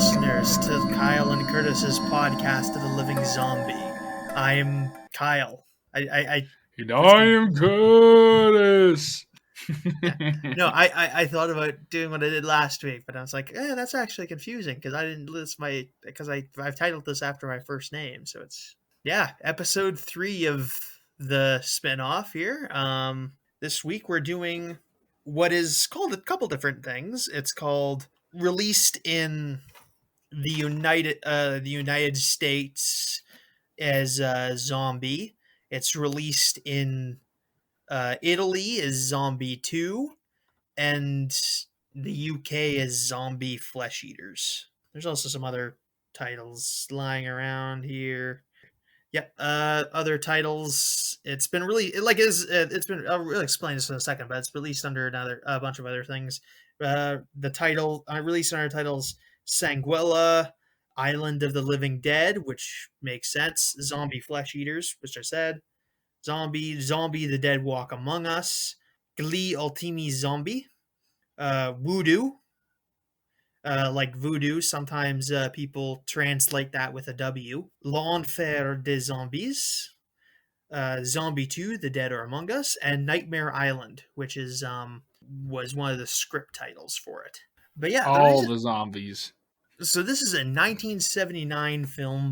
listeners to Kyle and Curtis's podcast of the Living Zombie. I'm Kyle. I And I am Curtis. yeah. No, I thought about doing what I did last week, but I was like, that's actually confusing because I didn't list I've titled this after my first name, so it's episode 3 of the spinoff here. This week we're doing what is called a couple different things. It's called released in the United States as Zombie. It's released in Italy as Zombie 2, and the UK as Zombie Flesh Eaters. There's also some other titles lying around here. Yep, other titles. It's been really it's been. I'll really explain this in a second, but it's released under a bunch of other things. The title released under titles Sanguella, Island of the Living Dead, which makes sense. Zombie Flesh Eaters, which I said. Zombie, The Dead Walk Among Us. Gli Ultimi Zombie. Voodoo, like voodoo. Sometimes people translate that with a W. L'Enfer des Zombies. Zombie 2, The Dead Are Among Us, and Nightmare Island, which is was one of the script titles for it. But yeah, all the zombies. So this is a 1979 film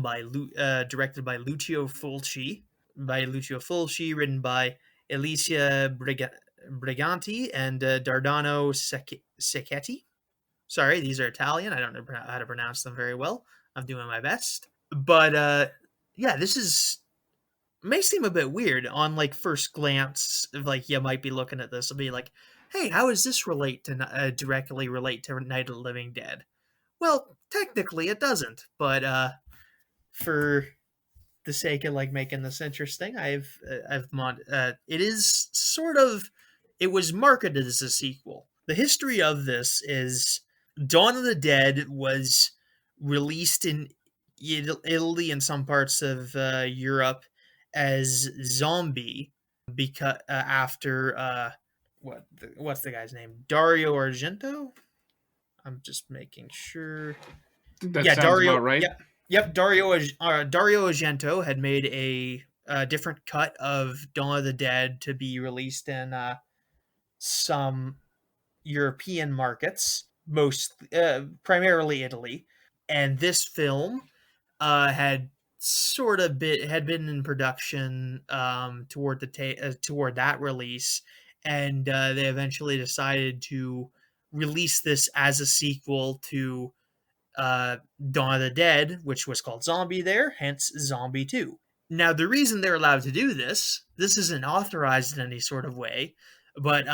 directed by Lucio Fulci. Written by Alicia Briganti and Dardano Secchetti. Sorry, these are Italian. I don't know how to pronounce them very well. I'm doing my best. But this may seem a bit weird on first glance. You might be looking at this and be like, "Hey, how does this directly relate to Night of the Living Dead?" Well, technically it doesn't, but for the sake of making this interesting, it is sort of. It was marketed as a sequel. The history of this is Dawn of the Dead was released in Italy and some parts of Europe as Zombie because after what's the guy's name? Dario Argento? I'm just making sure. That sounds about right. Yep. Dario Argento had made a different cut of Dawn of the Dead to be released in some European markets, primarily Italy, and this film had been in production toward that release, and they eventually decided to release this as a sequel to Dawn of the Dead, which was called Zombie there, hence Zombie 2. Now, the reason they're allowed to do this isn't authorized in any sort of way, but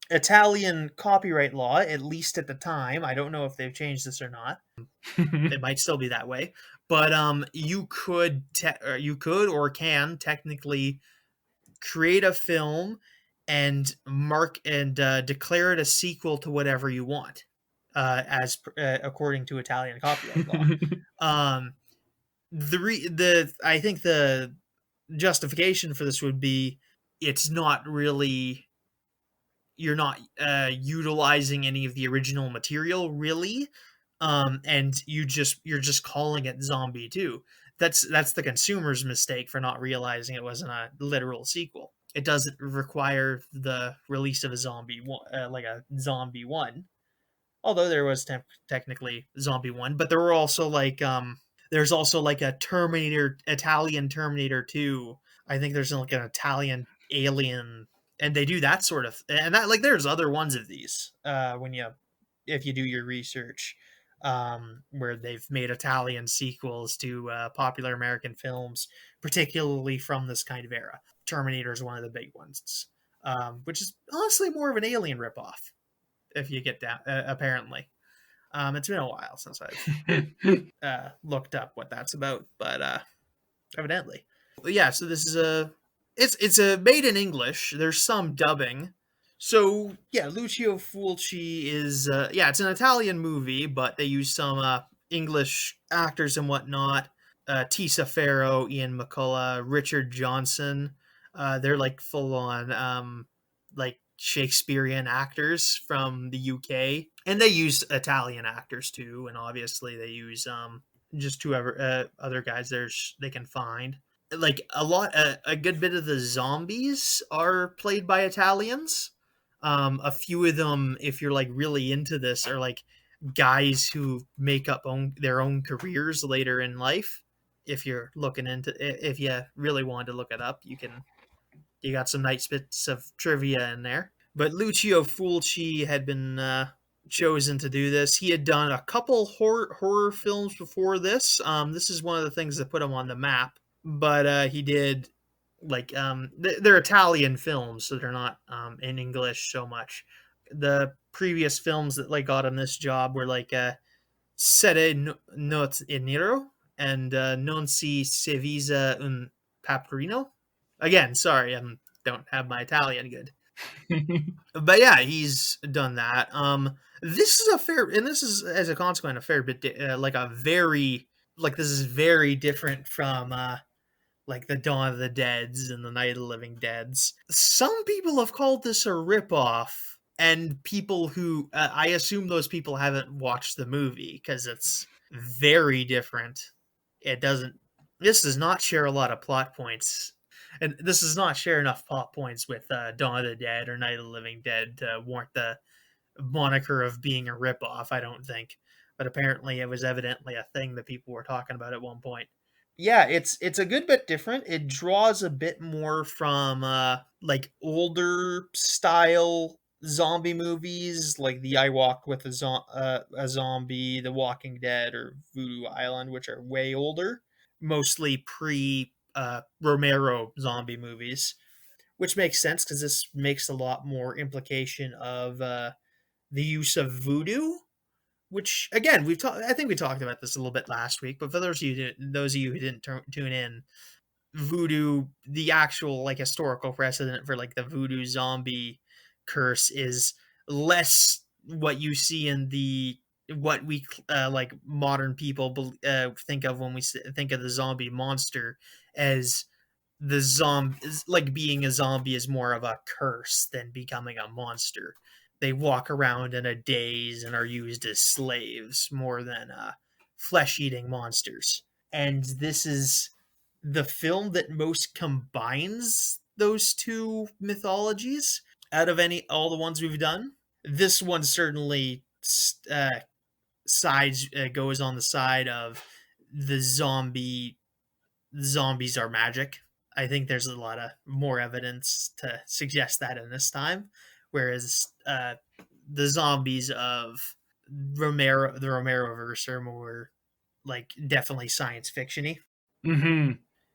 Italian copyright law, at least at the time, I don't know if they've changed this or not. It might still be that way, but you could or can technically create a film and declare it a sequel to whatever you want, according to Italian copyright law. I think the justification for this would be it's not really. You're not utilizing any of the original material, really, and you're just calling it Zombie 2. That's the consumer's mistake for not realizing it wasn't a literal sequel. It doesn't require the release of a Zombie 1, like a Zombie 1, although there was technically Zombie 1, but there were also there's also a Italian Terminator 2. I think there's an Italian Alien, and they do that sort of, and that there's other ones of these if you do your research, where they've made Italian sequels to popular American films, particularly from this kind of era. Terminator is one of the big ones, which is honestly more of an Alien ripoff, if you get down. Apparently, it's been a while since I've looked up what that's about, but evidently, but yeah. So this is it's a made in English. There's some dubbing. So yeah, Lucio Fulci is it's an Italian movie, but they use some English actors and whatnot. Tisa Farrow, Ian McCullough, Richard Johnson. They're full on Shakespearean actors from the UK, and they used Italian actors too, and obviously they use just whoever other guys they can find. Like a good bit of the zombies are played by Italians. A few of them, if you're like really into this, are like guys who make up their own careers later in life. If you're looking into, if you really wanted to look it up, you got some nice bits of trivia in there. But Lucio Fulci had been chosen to do this. He had done a couple horror films before this. This is one of the things that put him on the map. But he did like they're Italian films, so they're not in English so much. The previous films that like got him this job were like Sere not in nero and Non si sevisa un paprino. Again, sorry, I don't have my Italian good. But yeah, he's done that. This is a fair, and this is as a consequence a fair bit like a very like this is very different from like the Dawn of the Deads and the Night of the Living Deads. Some people have called this a ripoff, and people who I assume those people haven't watched the movie because it's very different. It doesn't. This does not share a lot of plot points, and this does not share enough plot points with Dawn of the Dead or Night of the Living Dead to warrant the moniker of being a ripoff. I don't think, but apparently it was evidently a thing that people were talking about at one point. Yeah, it's a good bit different. It draws a bit more from like older style zombie movies, like the I Walk with a Zombie, The Walking Dead, or Voodoo Island, which are way older, mostly pre Romero zombie movies, which makes sense because this makes a lot more implication of the use of voodoo, which again we've talked. I think we talked about this a little bit last week, but for those of you who didn't tune in, voodoo, the actual like historical precedent for like the voodoo zombie curse is less what you see in the what we like modern people think of when we think of the zombie monster as the zombie, like being a zombie is more of a curse than becoming a monster. They walk around in a daze and are used as slaves more than flesh-eating monsters. And this is the film that most combines those two mythologies out of all the ones we've done. This one certainly goes on the side of the zombies are magic. I think there's a lot of more evidence to suggest that in this time, whereas the zombies of the Romero verse are more like definitely science fictiony. Mm-hmm.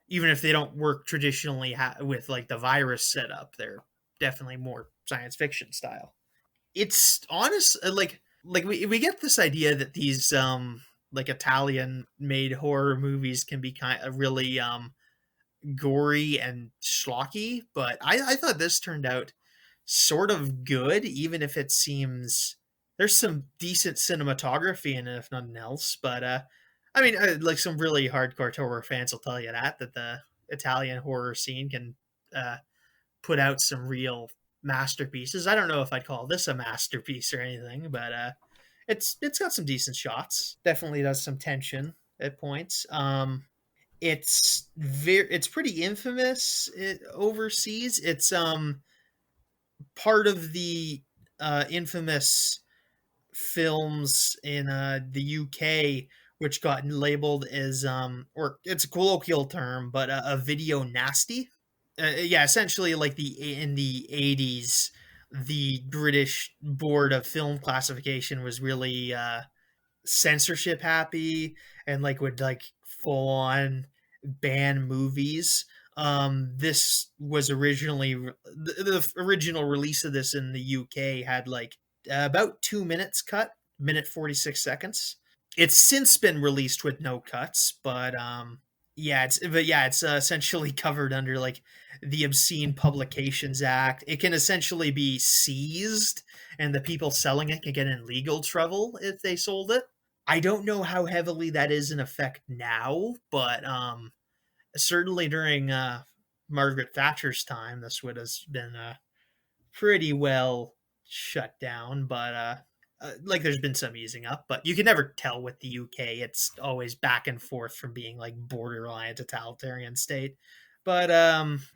Even if they don't work traditionally with like the virus setup, they're definitely more science fiction style. It's honest, like we get this idea that these like Italian made horror movies can be kind of really gory and schlocky, but I thought this turned out sort of good, even if it seems there's some decent cinematography in it, if nothing else. But I mean, like some really hardcore horror fans will tell you that the Italian horror scene can uh, put out some real masterpieces. I don't know if I'd call this a masterpiece or anything, but it's got some decent shots. Definitely does some tension at points. It's pretty infamous overseas. It's part of the infamous films in the UK, which got labeled as or it's a colloquial term, but a video nasty. Yeah, essentially, like in the 80s, the British Board of Film Classification was really censorship happy and like would like full on ban movies. This was originally the original release of this in the UK had like about 2 minutes cut, minute 46 seconds. It's since been released with no cuts, but it's essentially covered under like the Obscene Publications Act. It can essentially be seized, and the people selling it can get in legal trouble if they sold it. I don't know how heavily that is in effect now, but certainly during Margaret Thatcher's time, this would have been pretty well shut down, but like there's been some easing up, but you can never tell with the UK. It's always back and forth from being like borderline totalitarian state. But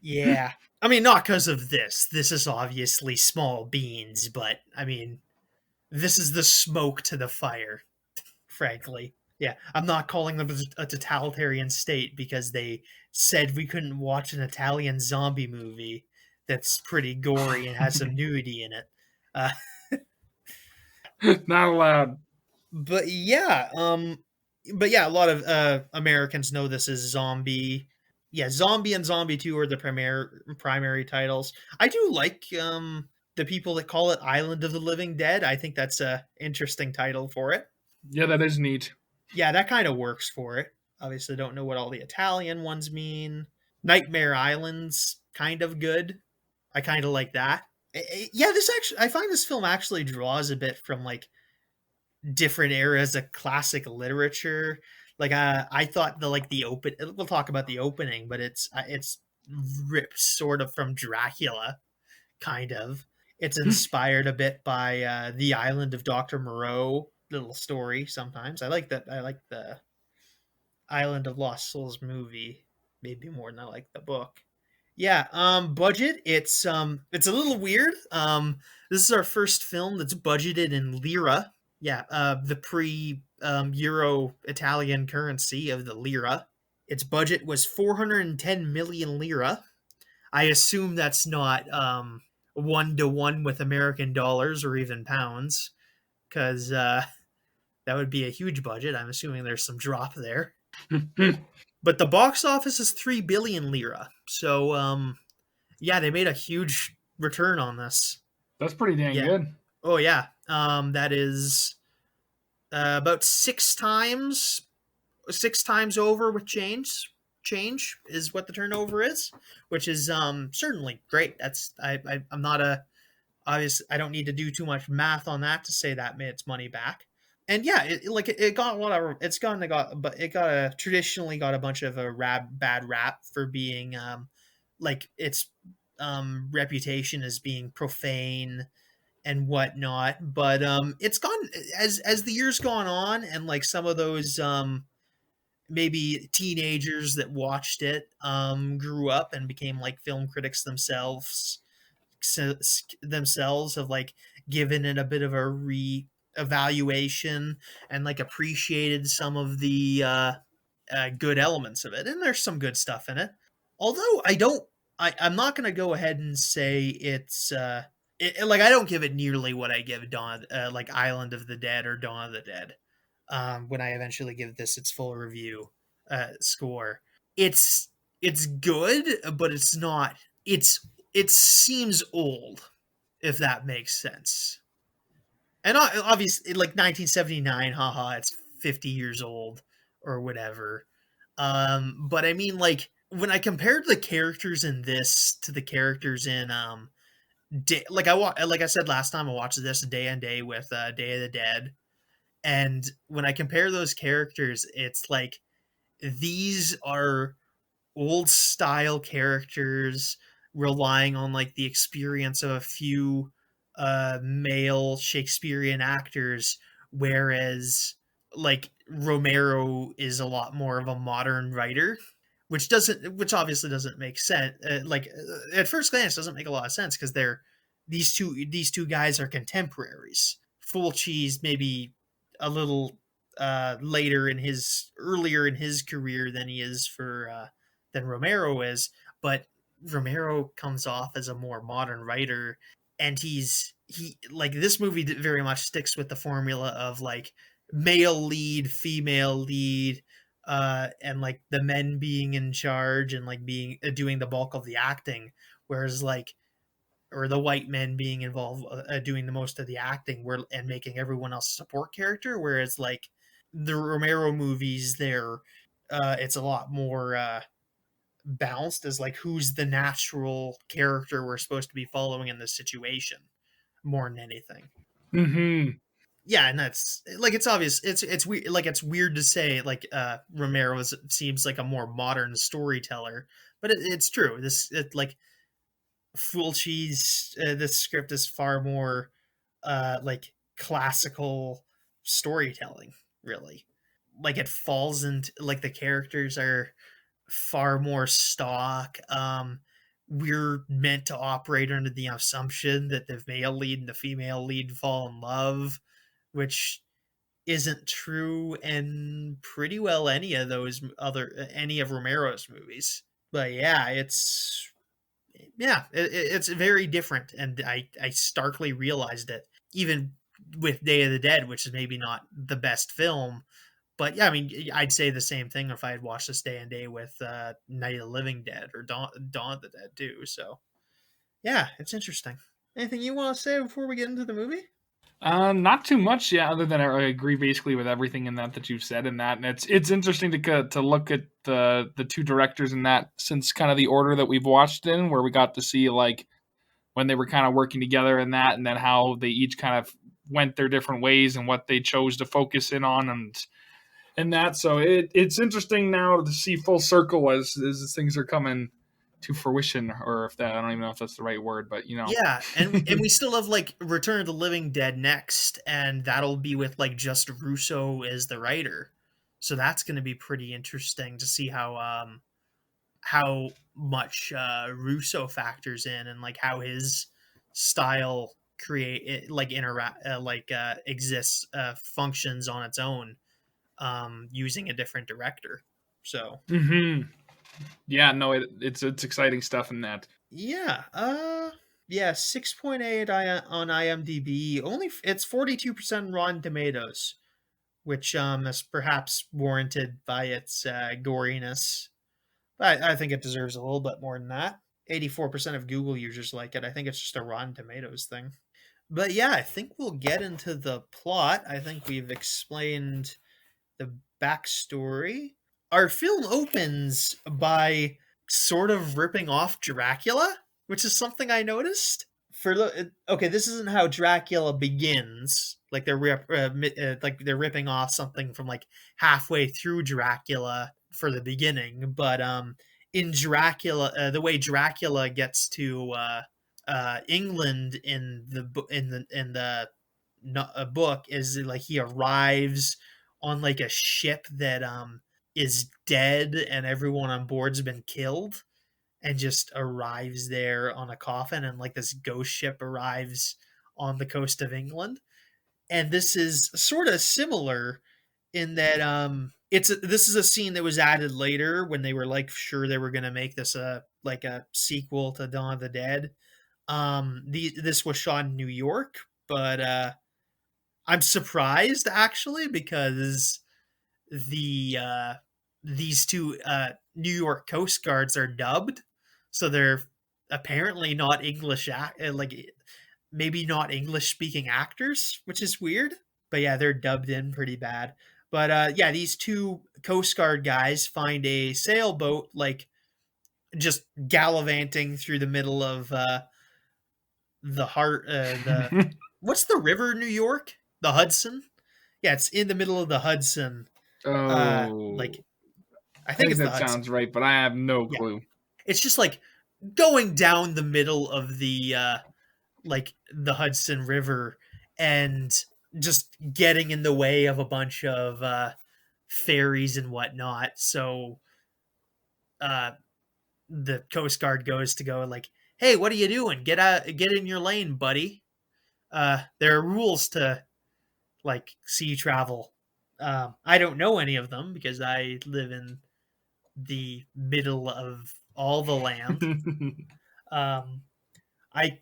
yeah. I mean, not because of this. This is obviously small beans, but I mean, this is the smoke to the fire, frankly. Yeah, I'm not calling them a totalitarian state because they said we couldn't watch an Italian zombie movie that's pretty gory and has some nudity in it. Uh, Not allowed. but yeah, a lot of Americans know this as Zombie. Yeah, Zombie and Zombie 2 are the primary titles. I do like the people that call it Island of the Living Dead. I think that's a interesting title for it. Yeah, that is neat. Yeah, that kind of works for it. Obviously, don't know what all the Italian ones mean. Nightmare Island's kind of good. I kind of like that. Yeah, this actually, I find this film actually draws a bit from like different eras of classic literature. Like, I thought the open. We'll talk about the opening, but it's ripped sort of from Dracula, kind of. It's inspired a bit by the Island of Dr. Moreau little story. Sometimes I like that. I like the Island of Lost Souls movie maybe more than I like the book. Yeah, budget, it's a little weird. This is our first film that's budgeted in lira. Yeah, the pre euro Italian currency of the lira. Its budget was 410 million lira. I assume that's not 1 to 1 with American dollars or even pounds, because that would be a huge budget. I'm assuming there's some drop there. But the box office is 3 billion lira. So yeah, they made a huge return on this. That's pretty dang Yeah. good. Oh yeah. That is about 6 times over with change is what the turnover is, which is certainly great. I'm not a obvious. I don't need to do too much math on that to say that made its money back. And yeah, it got a lot of but it got traditionally got a bunch of a bad rap for being like its reputation as being profane and whatnot. But it's gone as the years gone on, and like some of those maybe teenagers that watched it grew up and became like film critics themselves have like given it a bit of a re-evaluation and like appreciated some of the good elements of it, and there's some good stuff in it. Although I'm not going to go ahead and say it's like I don't give it nearly what I give Dawn, like Island of the Dead or Dawn of the Dead. When I eventually give this its full review score, it's it's good, but it's not. It seems old, if that makes sense. And obviously, like 1979, haha, it's 50 years old or whatever. But I mean, like when I compared the characters in this to the characters in like I said last time, I watched this Day and Day with Day of the Dead, and when I compare those characters, it's like these are old style characters relying on like the experience of a few male Shakespearean actors, whereas like Romero is a lot more of a modern writer, which obviously doesn't make sense. At first glance doesn't make a lot of sense because these two guys are contemporaries. Fulci's maybe a little earlier in his career than he is for than Romero is, but Romero comes off as a more modern writer, and he like this movie very much sticks with the formula of like male lead, female lead, and like the men being in charge and like being doing the bulk of the acting, whereas like or the white men being involved doing the most of the acting and making everyone else a support character, whereas like the Romero movies there it's a lot more balanced as like who's the natural character we're supposed to be following in this situation more than anything. Mm-hmm. Yeah, and that's like it's obvious it's weird, like it's weird to say like Romero seems like a more modern storyteller, but it's true. Like Fulci's this script is far more like classical storytelling, really. Like it falls into like the characters are far more stock. We're meant to operate under the assumption that the male lead and the female lead fall in love, which isn't true in pretty well any of Romero's movies. But yeah, it's very different, and I starkly realized it even with Day of the Dead, which is maybe not the best film. But yeah, I mean, I'd say the same thing if I had watched this Day and Day with Night of the Living Dead or Dawn of the Dead too. So yeah, it's interesting. Anything you want to say before we get into the movie? Not too much, yeah. Other than I agree basically with everything in that you've said in that, and it's interesting to look at the two directors in that since kind of the order that we've watched in, where we got to see like when they were kind of working together in that, and then how they each kind of went their different ways and what they chose to focus in on and that. So it's interesting now to see full circle as things are coming to fruition, or if that I don't even know if that's the right word, but you know. Yeah, and we still have like Return of the Living Dead next, and that'll be with like just Russo as the writer. So that's going to be pretty interesting to see how much Russo factors in and like how his style like interact exists functions on its own using a different director. So hmm Yeah, no, it's exciting stuff in that. yeah, yeah, 6.8 on IMDb. Only it's 42% Rotten Tomatoes, which is perhaps warranted by its goriness. But I think it deserves a little bit more than that. 84% of Google users like it. I think it's just a Rotten Tomatoes thing. But yeah, I think we'll get into the plot. I think we've explained the backstory. Our film opens by sort of ripping off Dracula, which is something I noticed. Okay, this isn't how Dracula begins. Like like they're ripping off something from like halfway through Dracula for the beginning, but in Dracula, the way Dracula gets to England in the a book is like he arrives on like a ship that is dead and everyone on board's been killed and just arrives there on a coffin, and like this ghost ship arrives on the coast of England. And this is sort of similar in that this is a scene that was added later when they were like sure they were going to make this a sequel to Dawn of the Dead. This was shot in New York, but I'm surprised actually because these two New York Coast Guards are dubbed, so they're apparently not like maybe not English speaking actors, which is weird. But yeah, they're dubbed in pretty bad. But yeah, these two Coast Guard guys find a sailboat like just gallivanting through the middle of the heart the what's the river in New York? The Hudson? Yeah, it's in the middle of the Hudson. Oh, Like I I think think it's the that Hudson. sounds right, but I have no Yeah. clue. It's just like going down the middle of the Hudson River and just getting in the way of a bunch of ferries and whatnot. So uh the Coast Guard goes to go like, "Hey, what are you doing? Get in your lane, buddy. There are rules to like sea travel." I don't know any of them because I live in the middle of all the land. Um, I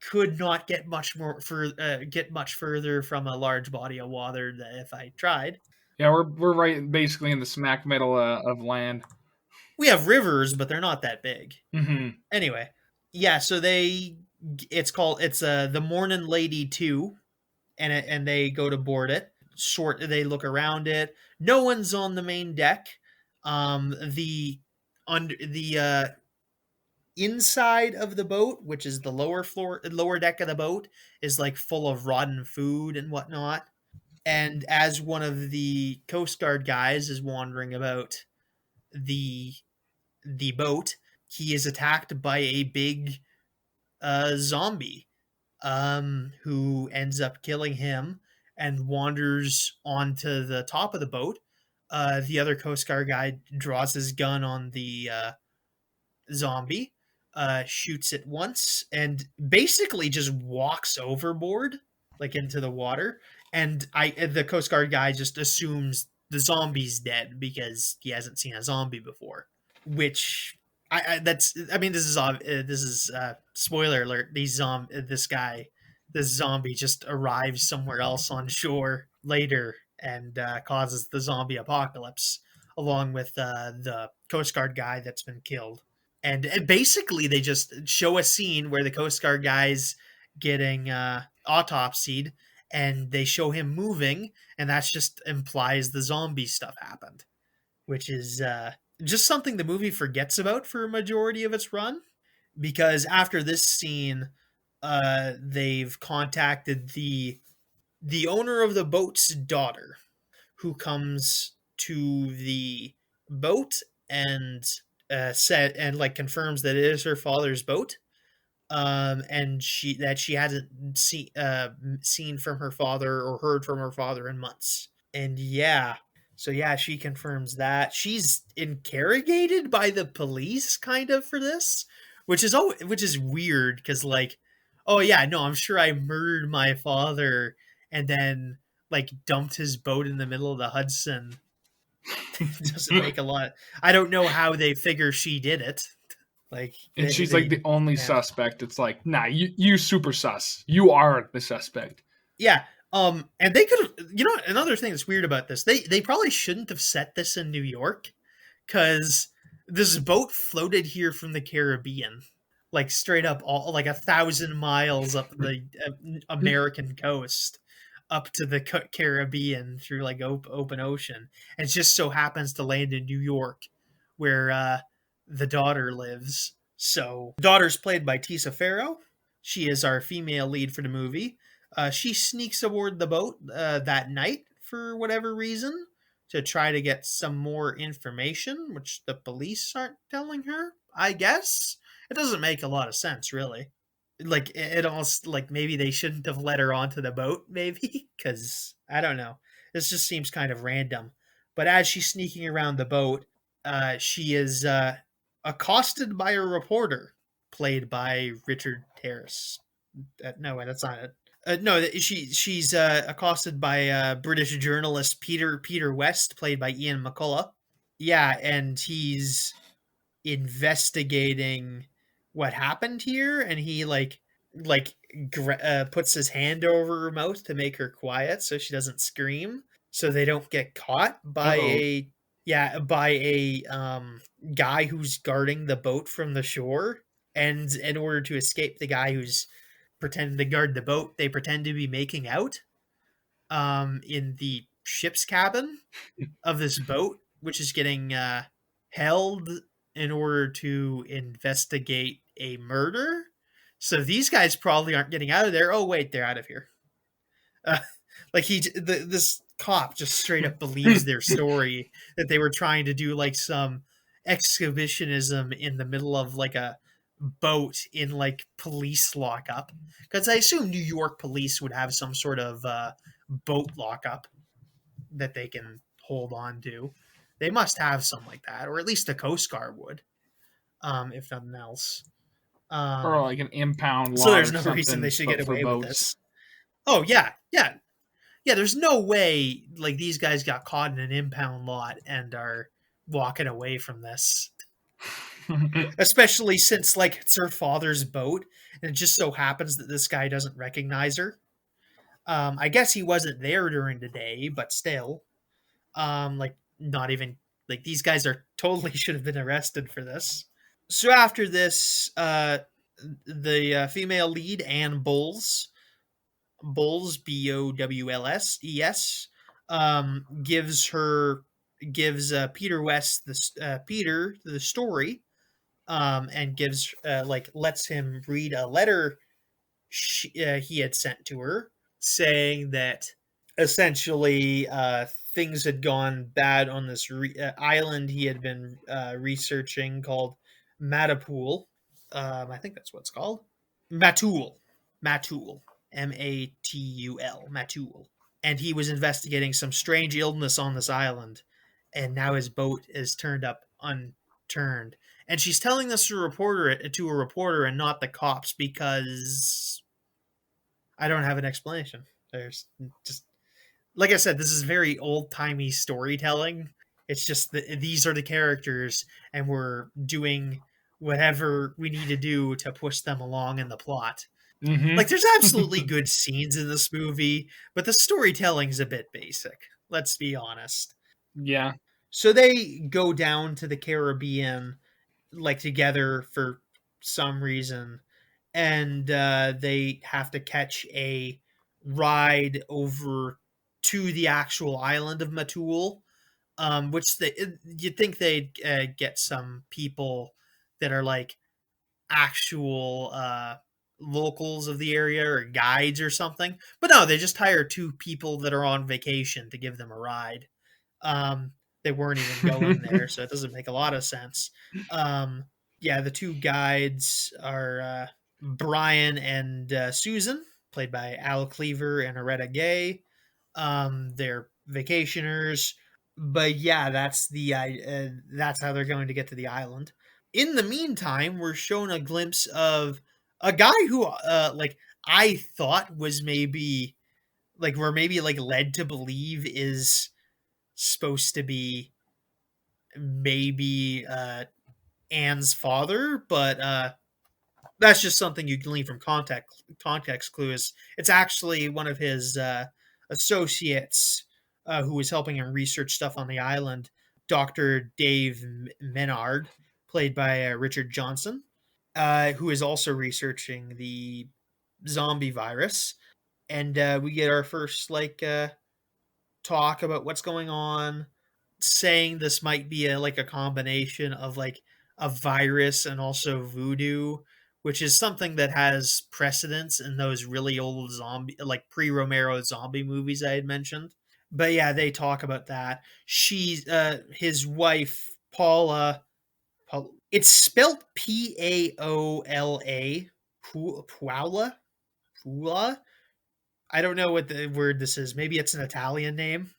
could not get much further from a large body of water than if I tried. Yeah, we're right basically in the smack middle of land. We have rivers, but they're not that big. hmm Anyway, yeah. So it's the Morning Lady 2, and they go to board it. They look around it. No one's on the main deck. The under the inside of the boat, which is the lower deck of the boat, is like full of rotten food and whatnot. And as one of the Coast Guard guys is wandering about the the boat, he is attacked by a big Zombie, who ends up killing him and wanders onto the top of the boat. The other Coast Guard guy draws his gun on the zombie, shoots it once, and basically just walks overboard, like into the water. And the Coast Guard guy just assumes the zombie's dead because he hasn't seen a zombie before. Which I mean, this is spoiler alert. This zombie just arrives somewhere else on shore later and causes the zombie apocalypse along with the Coast Guard guy that's been killed. And basically, they just show a scene where the Coast Guard guy's getting autopsied, and they show him moving, and that just implies the zombie stuff happened, which is just something the movie forgets about for a majority of its run. Because after this scene, they've contacted the owner of the boat's daughter, who comes to the boat and said and like confirms that it is her father's boat, and she hasn't seen from her father or heard from her father in months. And yeah, so yeah, she confirms that she's interrogated by the police kind of for this, which is weird because like, oh yeah, no, I'm sure I murdered my father and then like dumped his boat in the middle of the Hudson. It doesn't make a lot. I don't know how they figure she did it. Like And she's like the only yeah. suspect. It's like, nah, you super sus. You are the suspect. Yeah. And they could have, another thing that's weird about this, they probably shouldn't have set this in New York because this boat floated here from the Caribbean, like straight up all like 1,000 miles up the American coast, up to the Caribbean through like open ocean, and it just so happens to land in New York, where the daughter lives. So, the daughter's played by Tisa Farrow. She is our female lead for the movie. She sneaks aboard the boat that night for whatever reason to try to get some more information, which the police aren't telling her, I guess. It doesn't make a lot of sense, really. Like, it almost, like, maybe they shouldn't have let her onto the boat, maybe? Because, I don't know. This just seems kind of random. But as she's sneaking around the boat, she is accosted by a reporter, played by Richard Harris. No, wait, that's not it. No, she's accosted by British journalist Peter West, played by Ian McCullough. Yeah, and he's investigating what happened here, and he puts his hand over her mouth to make her quiet so she doesn't scream, so they don't get caught by Uh-oh. a guy who's guarding the boat from the shore. And in order to escape the guy who's pretending to guard the boat, they pretend to be making out in the ship's cabin of this boat, which is getting held in order to investigate a murder. So these guys probably aren't getting out of there. Oh wait, they're out of here. Uh, like this cop just straight up believes their story that they were trying to do like some exhibitionism in the middle of like a boat in like police lockup, because I assume New York police would have some sort of boat lockup that they can hold on to. They must have some like that, or at least the Coast Guard would, if nothing else. Or like an impound So law there's or no reason they something, should but get for away with boats. this. Oh yeah, yeah, yeah. There's no way like these guys got caught in an impound lot and are walking away from this, especially since like it's her father's boat, and it just so happens that this guy doesn't recognize her. I guess he wasn't there during the day, but still, like not even like these guys are totally should have been arrested for this. So after this, the female lead Anne Bowles Bowles, gives Peter West Peter the story, and gives like lets him read a letter he had sent to her, saying that essentially things had gone bad on this island he had been researching called Matapool. I think that's what it's called. Matul. Matul. Matul. Matul. And he was investigating some strange illness on this island, and now his boat is turned up unturned. And she's telling this to a reporter and not the cops because I don't have an explanation. There's just, like I said, this is very old timey storytelling. It's just that these are the characters, and we're doing whatever we need to do to push them along in the plot. Like, there's absolutely good scenes in this movie, but the storytelling's a bit basic. Let's be honest. Yeah. So they go down to the Caribbean, like, together for some reason, and they have to catch a ride over to the actual island of Matul, which you'd think they'd get some people that are like actual locals of the area or guides or something. But no, they just hire two people that are on vacation to give them a ride. Um, they weren't even going there, so it doesn't make a lot of sense. Um, yeah, the two guides are Brian and Susan, played by Al Cleaver and Aretta Gay. They're vacationers, but yeah, that's how they're going to get to the island. In the meantime, we're shown a glimpse of a guy who, like, I thought was maybe like we're maybe like led to believe is supposed to be maybe Anne's father, but that's just something you glean from context clues. It's actually one of his associates who was helping him research stuff on the island, Dr. Dave Menard, played by Richard Johnson, who is also researching the zombie virus. And we get our first talk about what's going on, saying this might be like a combination of like a virus and also voodoo, which is something that has precedence in those really old zombie, like pre-Romero zombie movies I had mentioned. But yeah, they talk about that. She's his wife Paula. It's spelled Paola. Paula. Paula. I don't know what the word this is. Maybe it's an Italian name.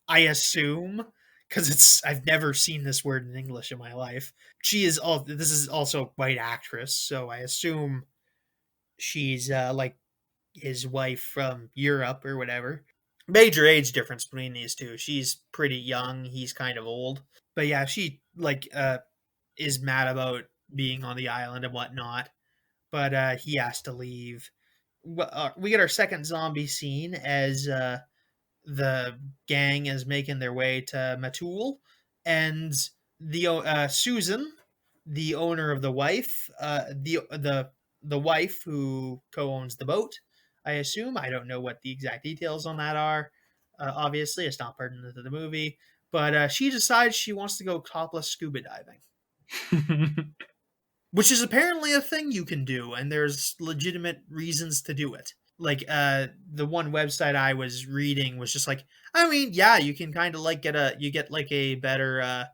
I assume, because I've never seen this word in English in my life. This is also a white actress, so I assume she's like his wife from Europe or whatever. Major age difference between these two. She's pretty young, he's kind of old. But yeah, she is mad about being on the island and whatnot. But he has to leave. We get our second zombie scene as the gang is making their way to Matul, and the Susan, the owner of the wife, the wife who co-owns the boat. I assume. I don't know what the exact details on that are. Obviously, it's not pertinent to the movie, but she decides she wants to go topless scuba diving, which is apparently a thing you can do, and there's legitimate reasons to do it. Like the one website I was reading was just like, I mean, yeah, you can kind of like get like a better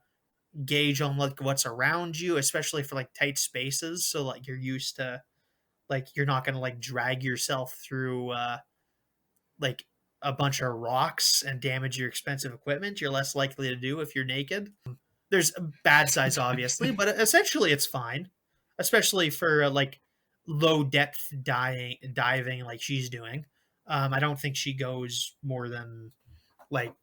gauge on like what's around you, especially for like tight spaces, so like you're used to, like, you're not going to like drag yourself through like a bunch of rocks and damage your expensive equipment. You're less likely to do if you're naked. There's bad sides, obviously, but essentially it's fine, especially for like low depth diving like she's doing. I don't think she goes more than like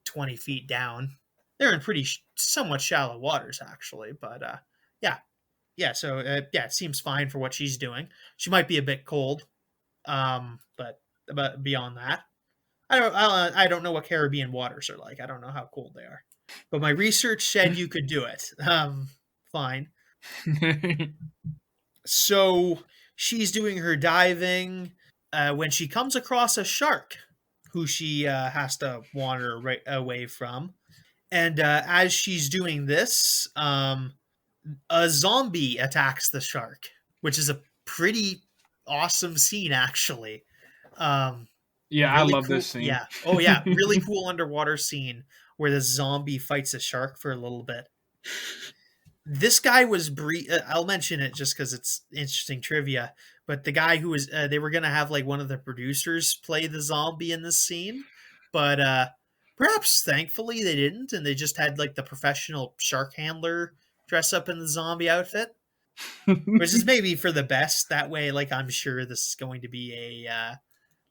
20 feet down. They're in pretty somewhat shallow waters, actually, but yeah, yeah. So yeah, it seems fine for what she's doing. She might be a bit cold, but beyond that, I don't know what Caribbean waters are like. I don't know how cold they are. But my research said you could do it. Fine. So she's doing her diving when she comes across a shark who she has to wander right away from. And as she's doing this, a zombie attacks the shark, which is a pretty awesome scene, actually. Yeah, I Really love cool. this scene. Yeah. Oh, yeah. Really cool underwater scene where the zombie fights a shark for a little bit. This guy was I'll mention it just because it's interesting trivia. but the guy who was they were gonna have like one of the producers play the zombie in this scene, but perhaps thankfully they didn't, and they just had like the professional shark handler dress up in the zombie outfit, which is maybe for the best. That way, like I'm sure this is going to be a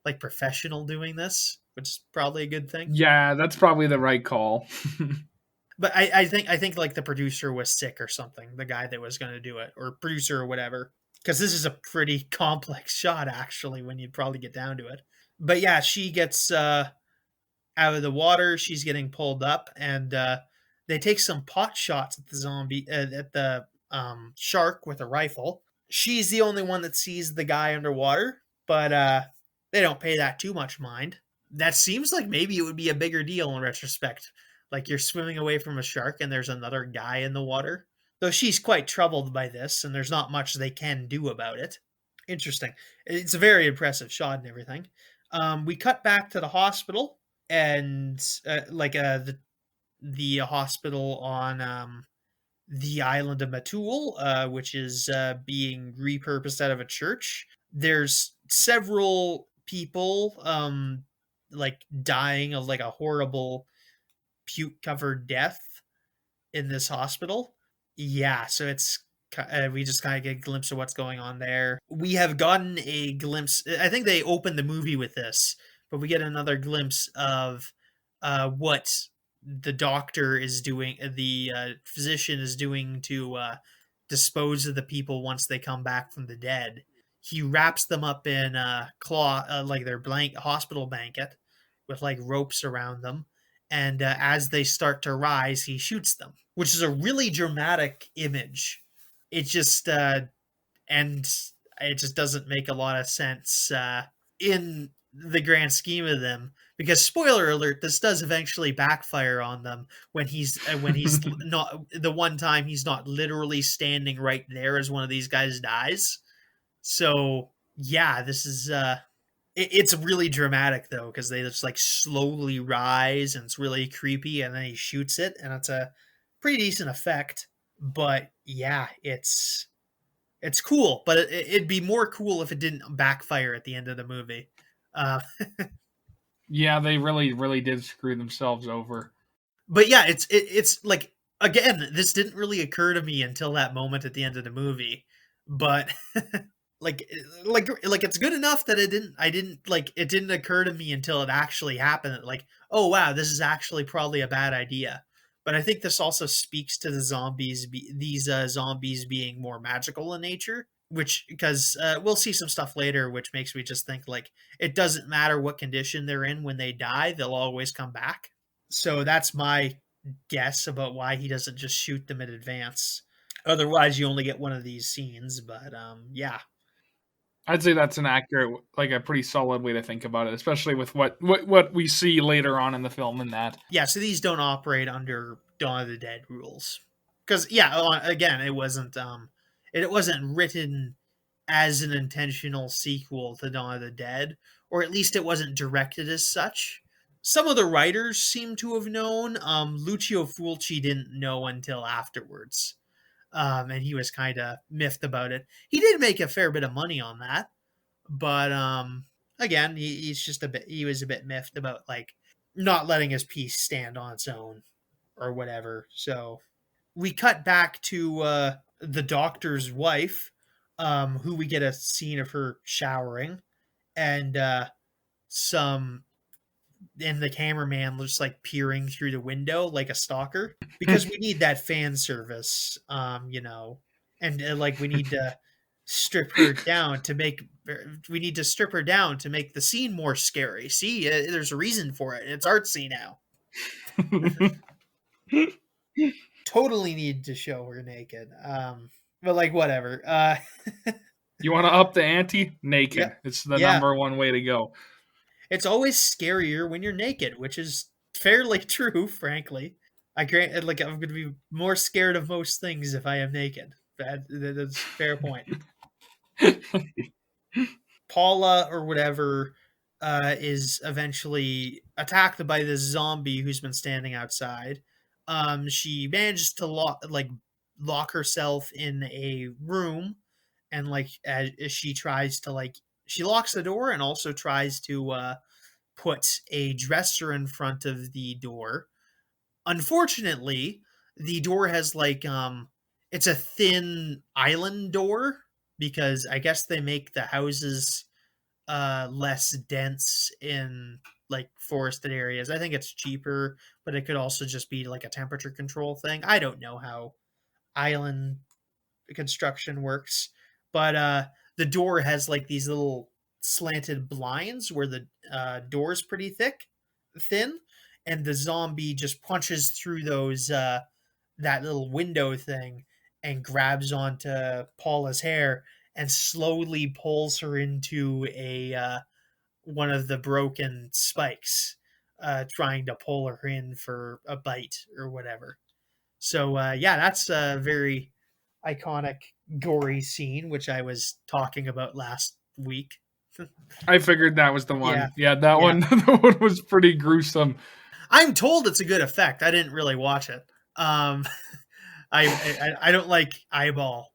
like professional doing this, which is probably a good thing. Yeah, that's probably the right call. But I think like the producer was sick or something, the guy that was going to do it, or producer or whatever, because this is a pretty complex shot actually when you probably get down to it. But yeah, she gets out of the water, she's getting pulled up, and they take some pot shots at the zombie at the shark with a rifle. She's the only one that sees the guy underwater, but they don't pay that too much mind. That seems like maybe it would be a bigger deal in retrospect. Like you're swimming away from a shark and there's another guy in the water. Though she's quite troubled by this, and there's not much they can do about it. Interesting. It's a very impressive shot and everything. We cut back to the hospital, and the hospital on the island of Matul, which is being repurposed out of a church. There's several people like dying of like a horrible puke covered death in this hospital. Yeah, so it's we just kind of get a glimpse of what's going on there. We have gotten a glimpse. I think they opened the movie with this, but we get another glimpse of what the doctor is doing, the physician is doing to dispose of the people once they come back from the dead. He wraps them up in cloth, like their hospital blanket, with like ropes around them, and as they start to rise, he shoots them, which is a really dramatic image. It just and it just doesn't make a lot of sense in the grand scheme of them, because spoiler alert, this does eventually backfire on them when he's not, the one time he's not literally standing right there as one of these guys dies. So yeah, this is it's really dramatic though, because they just like slowly rise and it's really creepy, and then he shoots it and it's a pretty decent effect. But yeah, it's cool, but it'd be more cool if it didn't backfire at the end of the movie. Uh, Yeah, they really did screw themselves over. but yeah, it's like, again, this didn't really occur to me until that moment at the end of the movie. But like like it's good enough that it didn't occur to me until it actually happened. Like, oh wow, this is actually probably a bad idea. But I think this also speaks to the these zombies being more magical in nature, which, because we'll see some stuff later which makes me just think like it doesn't matter what condition they're in, when they die they'll always come back. So that's my guess about why he doesn't just shoot them in advance. Otherwise you only get one of these scenes. But yeah. I'd say that's an accurate, like a pretty solid way to think about it, especially with what we see later on in the film in that. Yeah, so these don't operate under Dawn of the Dead rules. Because yeah, again, it wasn't written as an intentional sequel to Dawn of the Dead, or at least it wasn't directed as such. Some of the writers seem to have known. Lucio Fulci didn't know until afterwards, and he was kind of miffed about it. He did make a fair bit of money on that, but again, he was a bit miffed about like not letting his piece stand on its own or whatever. So we cut back to the doctor's wife, who we get a scene of her showering, and some and the cameraman just like peering through the window like a stalker, because we need that fan service, and like we need to strip her down to make the scene more scary. See, there's a reason for it. It's artsy now. Totally need to show her naked. But like whatever. You want to up the ante? Yeah, Naked. It's the yeah. number one way to go. It's always scarier when you're naked, which is fairly true, frankly. I grant, like, I'm going to be more scared of most things if I am naked. That's a fair point. Paula or whatever is eventually attacked by this zombie who's been standing outside. She manages to lock herself in a room, and like as she tries to like she locks the door and also tries to put a dresser in front of the door. Unfortunately, the door has like it's a thin island door because I guess they make the houses less dense in like forested areas. I think it's cheaper, but it could also just be like a temperature control thing. I don't know how island construction works, but the door has like these little slanted blinds where the door is pretty thin, and the zombie just punches through those that little window thing and grabs onto Paula's hair and slowly pulls her into a one of the broken spikes, trying to pull her in for a bite or whatever. So yeah, that's a very iconic gory scene, which I was talking about last week. I figured that was the Yeah, one. Yeah, that yeah. one. That one was pretty gruesome. I'm told it's a good effect. I didn't really watch it. Um, I don't like eyeball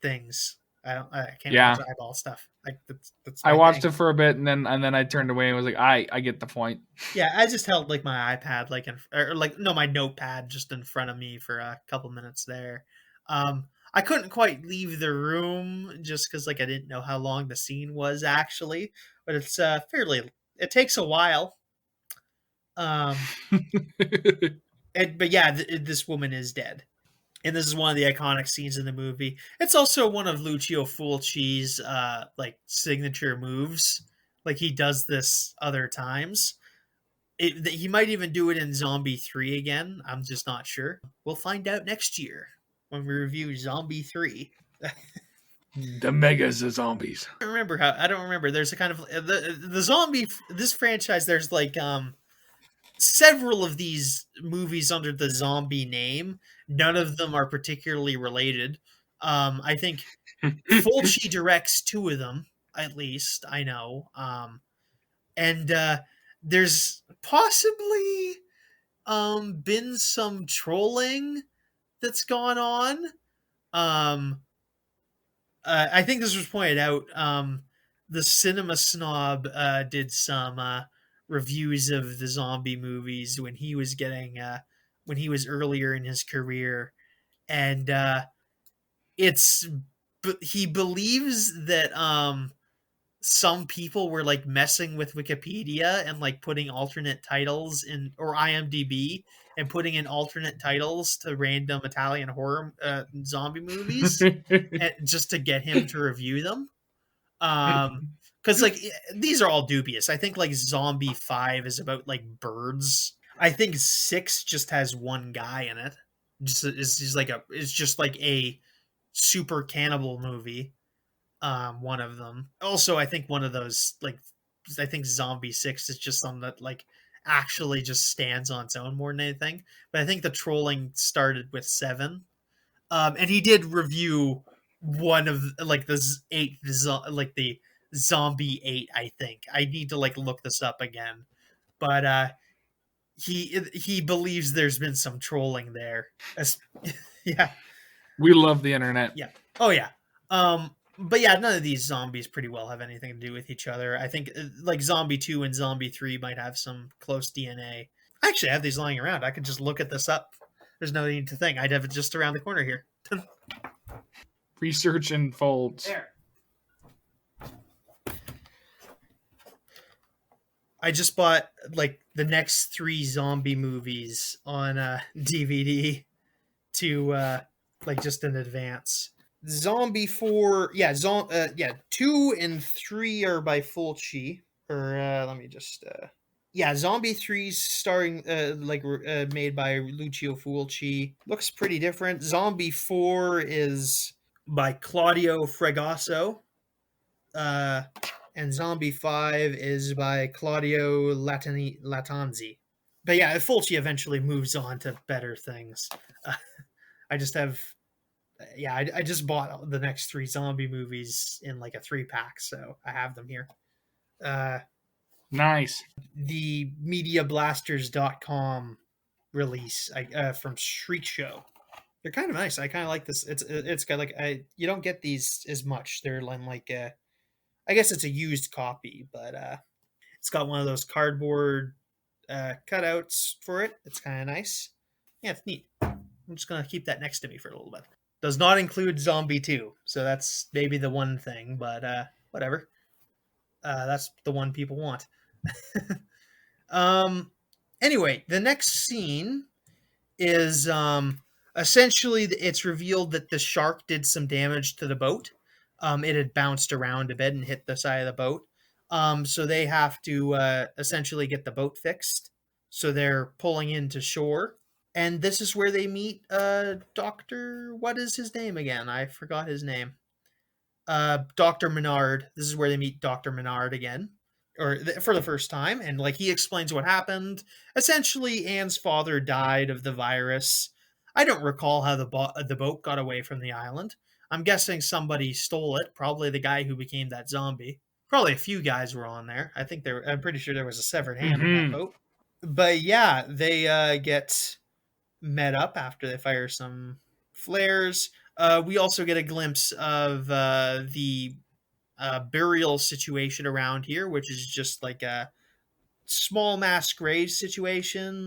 things. I can't watch Yeah, eyeball stuff. Like that's I my watched thing. it for a bit, and then I turned away and was like, I get the point. Yeah, I just held like my iPad like or like no my notepad just in front of me for a couple minutes there. I couldn't quite leave the room just because like I didn't know how long the scene was actually, but it's fairly. It takes a while. Um, but yeah, this woman is dead, and this is one of the iconic scenes in the movie. It's also one of Lucio Fulci's like signature moves. Like he does this other times. He might even do it in Zombie 3 again. I'm just not sure. We'll find out next year when we review Zombie 3. The megas of zombies. I don't remember. There's a kind of the zombie this franchise there's like several of these movies under the zombie name. None of them are particularly related. I think Fulci directs two of them at least, I know. And there's possibly been some trolling that's gone on. Um I think this was pointed out. The Cinema Snob did some reviews of the zombie movies when he was earlier in his career, and it's he believes that some people were like messing with Wikipedia and like putting alternate titles in or IMDb and putting in alternate titles to random Italian horror zombie movies and just to get him to review them. Because like these are all dubious. I think like Zombie 5 is about like birds. I think 6 just has one guy in it. It's just like a super cannibal movie. One of them. Also, I think one of those like I think Zombie 6 is just something that like actually just stands on its own more than anything. But I think the trolling started with 7. And he did review one of like like the Zombie 8, I think. I need to like look this up again. But he believes there's been some trolling there. Yeah. We love the internet. Yeah. Oh yeah. But yeah, none of these zombies pretty well have anything to do with each other. I think like Zombie 2 and Zombie 3 might have some close DNA. I actually have these lying around. I could just look at this up. There's no need to think. I'd have it just around the corner here. Research unfolds. There. I just bought like the next 3 zombie movies on DVD to like just in advance. Zombie 4, yeah, 2 and 3 are by Fulci. Or let me just yeah, Zombie 3's starring made by Lucio Fulci. Looks pretty different. Zombie 4 is by Claudio Fregasso. And Zombie 5 is by Claudio Latanzi. But yeah, Fulci eventually moves on to better things. Uh, I just have yeah, I just bought the next 3 zombie movies in like a 3-pack, so I have them here. Uh, Nice. the mediablasters.com release from Shriek Show. They're kind of nice. I kind of like this. It's got like you don't get these as much. They're like I guess it's a used copy, but it's got one of those cardboard cutouts for it. It's kind of nice. Yeah, it's neat. I'm just gonna keep that next to me for a little bit. Does not include Zombie 2, so that's maybe the one thing, but whatever. That's the one people want. um. Anyway, the next scene is essentially it's revealed that the shark did some damage to the boat. It had bounced around a bit and hit the side of the boat. So they have to essentially get the boat fixed. So they're pulling into shore. And this is where they meet Doctor. What is his name again? I forgot his name. Dr. Menard. This is where they meet Dr. Menard again, or for the first time, and like he explains what happened. Essentially, Anne's father died of the virus. I don't recall how the boat got away from the island. I'm guessing somebody stole it. Probably the guy who became that zombie. Probably a few guys were on there. I think there. I'm pretty sure there was a severed hand on that Mm-hmm. boat. But yeah, they get met up after they fire some flares. We also get a glimpse of the burial situation around here, which is just like a small mass grave situation.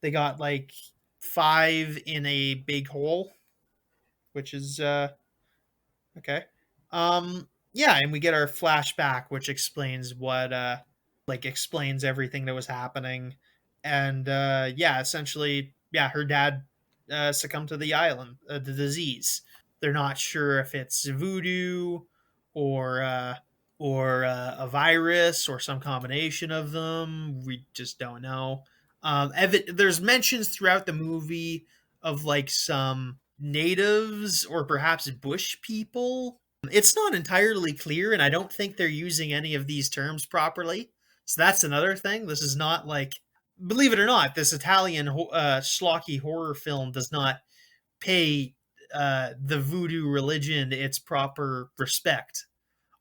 They got like five in a big hole, which is okay. Yeah, and we get our flashback, which explains what like explains everything that was happening, and yeah, essentially, yeah, her dad succumbed to the island, the disease. They're not sure if it's voodoo or a virus or some combination of them. We just don't know. There's mentions throughout the movie of like some natives or perhaps bush people. It's not entirely clear, and I don't think they're using any of these terms properly. So that's another thing. This is not like, believe it or not, this Italian schlocky horror film does not pay the voodoo religion its proper respect.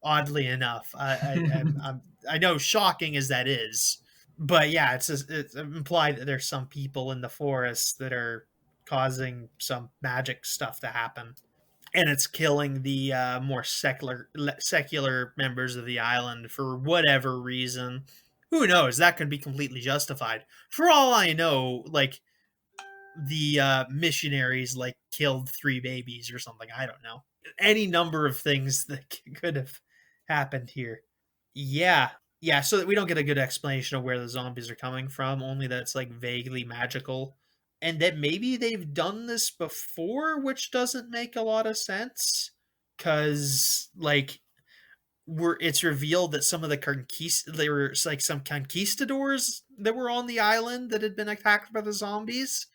Oddly enough, I know shocking as that is, but yeah, it's implied that there's some people in the forest that are causing some magic stuff to happen, and it's killing the more secular members of the island for whatever reason. Who knows? That could be completely justified. For all I know, like the missionaries like killed three babies or something. I don't know. Any number of things that could have happened here. Yeah. Yeah, so that we don't get a good explanation of where the zombies are coming from, only that it's like vaguely magical. And that maybe they've done this before, which doesn't make a lot of sense. Cause like it's revealed that some of the there were like some conquistadors that were on the island that had been attacked by the zombies,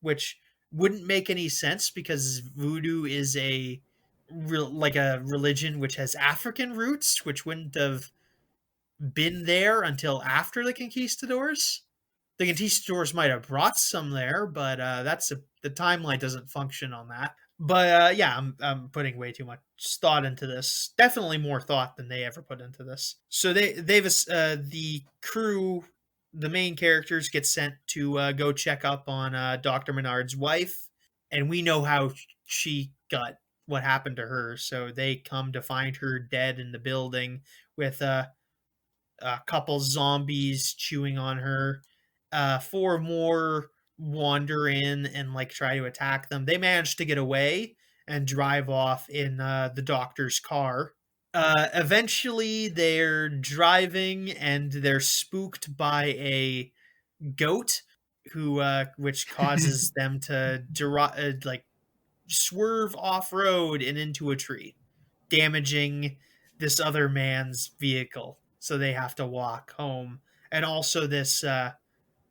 which wouldn't make any sense because voodoo is like a religion which has African roots, which wouldn't have been there until after the conquistadors. The conquistadors might have brought some there, but the timeline doesn't function on that. But yeah, I'm putting way too much thought into this. Definitely more thought than they ever put into this. So the crew, the main characters get sent to go check up on Dr. Menard's wife, and we know how she got what happened to her. So they come to find her dead in the building with a couple zombies chewing on her. Four more wander in and like try to attack them. They manage to get away and drive off in the doctor's car. Eventually, they're driving and they're spooked by a goat, which causes them to like swerve off road and into a tree, damaging this other man's vehicle. So they have to walk home. And also this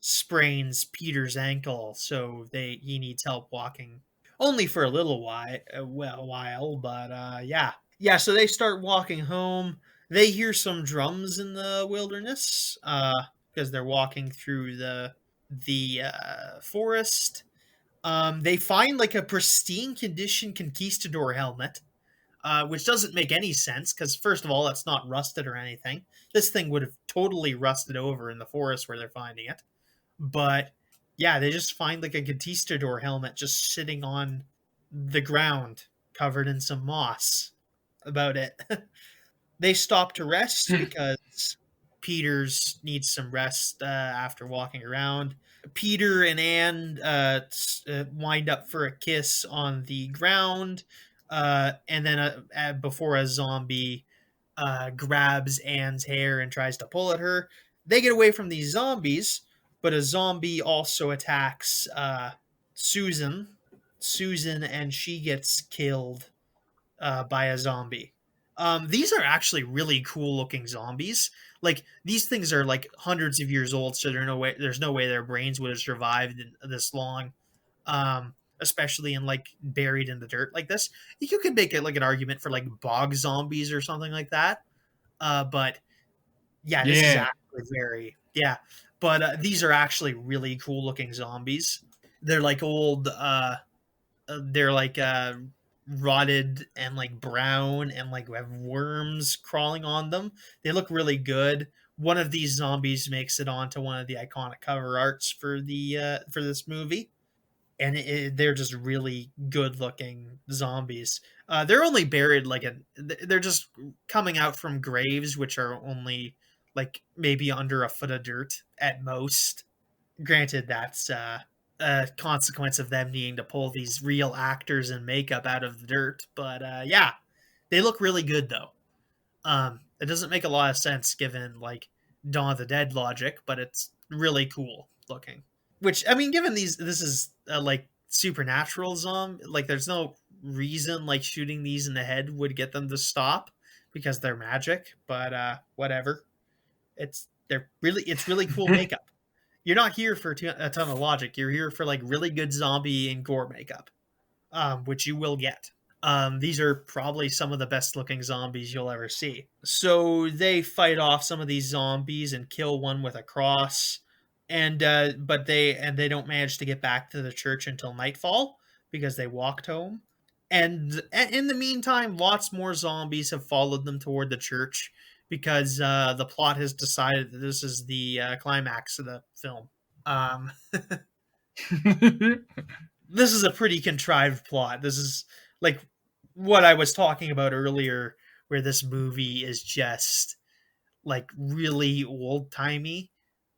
sprains Peter's ankle, so he needs help walking. Only for a little while, but yeah. Yeah, so they start walking home. They hear some drums in the wilderness because they're walking through the forest. They find like a pristine condition conquistador helmet, which doesn't make any sense because first of all, it's not rusted or anything. This thing would have totally rusted over in the forest where they're finding it. But Yeah, they just find like a conquistador helmet just sitting on the ground, covered in some moss. About it. They stop to rest because Peters needs some rest after walking around. Peter and Anne wind up for a kiss on the ground, and then before a zombie grabs Anne's hair and tries to pull at her, they get away from these zombies. But a zombie also attacks Susan. Susan, and she gets killed by a zombie. These are actually really cool looking zombies. Like these things are like hundreds of years old, so there's no way their brains would have survived this long. Especially in like buried in the dirt like this. You could make it like an argument for like bog zombies or something like that. But yeah, this is Yeah. actually very yeah. But these are actually really cool looking zombies. They're like old they're like rotted and like brown and like have worms crawling on them. They look really good. One of these zombies makes it onto one of the iconic cover arts for this movie, and they're just really good looking zombies. They're only buried like they're just coming out from graves which are only like maybe under a foot of dirt at most. Granted, that's a consequence of them needing to pull these real actors and makeup out of the dirt. But yeah, they look really good though. It doesn't make a lot of sense given like Dawn of the Dead logic, but it's really cool looking. Which I mean, given this is like supernatural zombie, like there's no reason like shooting these in the head would get them to stop because they're magic. But whatever. It's really cool makeup. You're not here for a ton of logic. You're here for like really good zombie and gore makeup, which you will get. These are probably some of the best looking zombies you'll ever see. So they fight off some of these zombies and kill one with a cross, and but they don't manage to get back to the church until nightfall because they walked home. And in the meantime, lots more zombies have followed them toward the church because the plot has decided that this is the climax of the film. Um, this is a pretty contrived plot. This is like what I was talking about earlier, where this movie is just like really old timey.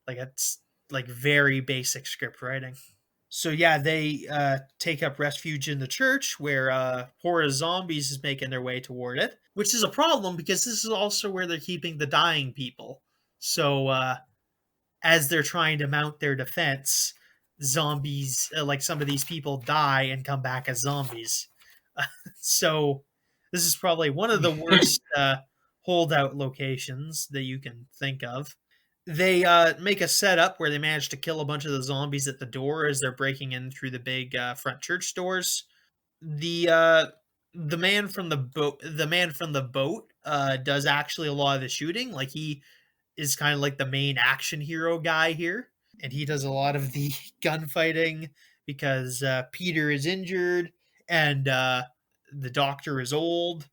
Like it's like very basic script writing. So yeah, they take up refuge in the church where horde of zombies is making their way toward it, which is a problem because this is also where they're keeping the dying people. So as they're trying to mount their defense, zombies like some of these people die and come back as zombies. So this is probably one of the worst holdout locations that you can think of. They make a setup where they manage to kill a bunch of the zombies at the door as they're breaking in through the big front church doors. The uh, the man from the boat does actually a lot of the shooting. Like he is kind of like the main action hero guy here, and he does a lot of the gunfighting because Peter is injured and the doctor is old,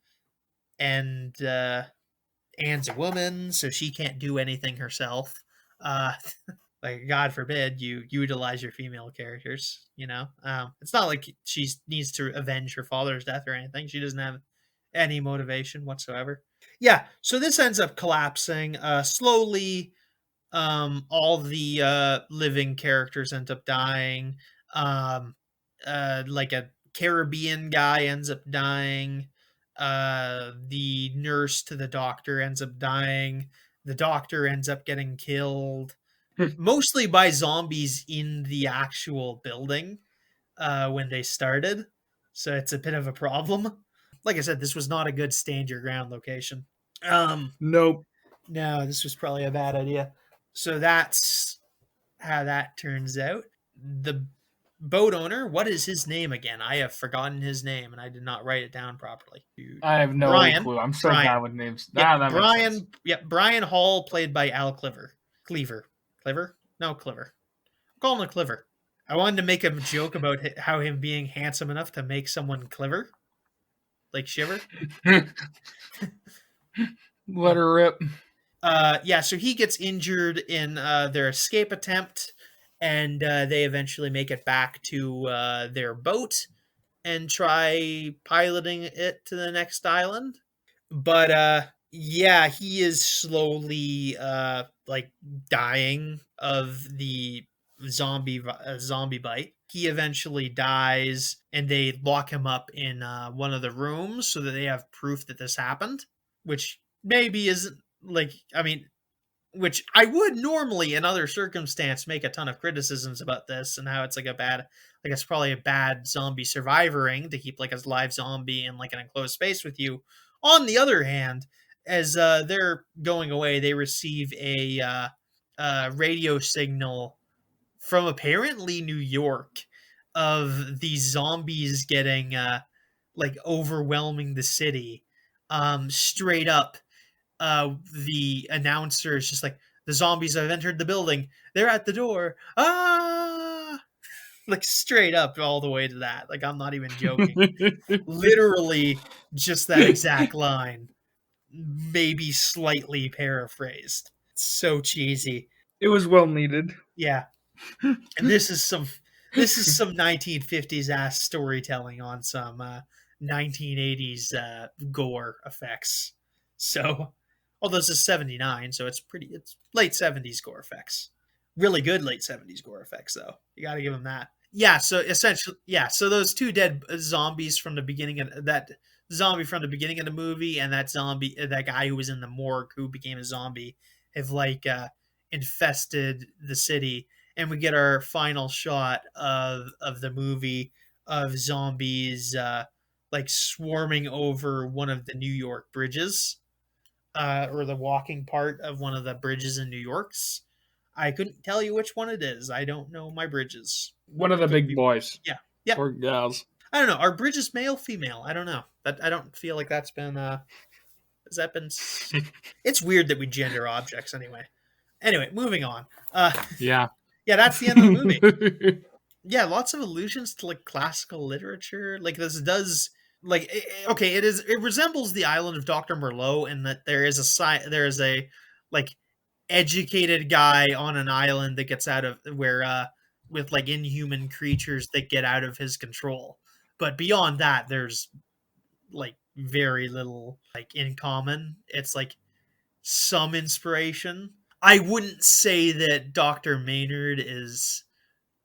and Anne's a woman, so she can't do anything herself. Uh, like God forbid you utilize your female characters. You know, it's not like she needs to avenge her father's death or anything. She doesn't have any motivation whatsoever. Yeah, so this ends up collapsing slowly. All the living characters end up dying. Like a Caribbean guy ends up dying. The nurse to the doctor ends up dying. The doctor ends up getting killed, mostly by zombies in the actual building when they started. So it's a bit of a problem. Like I said, this was not a good stand your ground location. Um, Nope. no, this was probably a bad idea. So that's how that turns out. The boat owner, what is his name again? I have forgotten his name and I did not write it down properly. I have no Brian. clue. I'm so Brian. bad with names. Yep, Ah, that makes sense. Brian. Yep, Brian Hall, played by Al Cliver. Cleaver. Clever? No, Cliver. Call him a Cliver. I wanted to make a joke about how him being handsome enough to make someone clever, like shiver. Let her rip. Yeah, so he gets injured in their escape attempt, and they eventually make it back to their boat and try piloting it to the next island. But yeah, he is slowly like dying of the zombie bite. He eventually dies, and they lock him up in one of the rooms so that they have proof that this happened, which maybe isn't like, I mean, which I would normally in other circumstance make a ton of criticisms about this and how it's like a bad, like it's probably a bad zombie survivoring to keep like a live zombie in like an enclosed space with you. On the other hand, as they're going away, they receive a radio signal from apparently New York of these zombies getting like overwhelming the city. Straight up, the announcer is just like, the zombies have entered the building. They're at the door. Ah! Like straight up all the way to that. Like I'm not even joking. Literally just that exact line, maybe slightly paraphrased. It's so cheesy. It was well needed. Yeah. And this is some 1950s ass storytelling on some 1980s gore effects. So, although this is 79, so it's late 70s gore effects. Really good late 70s gore effects though. You got to give them that. Yeah, so essentially, yeah, so those two dead zombies from the beginning of that zombie from the beginning of the movie, and that guy who was in the morgue who became a zombie, have like infested the city, and we get our final shot of the movie of zombies like swarming over one of the New York bridges, or the walking part of one of the bridges in New York's. I couldn't tell you which one it is. I don't know my bridges. One of the Could big be, boys. yeah, yep. Or gals. I don't know. Are bridges male, female? I don't know. That I don't feel like that's been. Has that been? It's weird that we gender objects anyway. Anyway, moving on. Yeah. Yeah, that's the end of the movie. Yeah, lots of allusions to like classical literature. Like this does like okay, it resembles the island of Dr. Merlot in that there is a like educated guy on an island that gets out of where with like inhuman creatures that get out of his control. But beyond that, there's like very little like in common. It's like some inspiration. I wouldn't say that Dr. Maynard is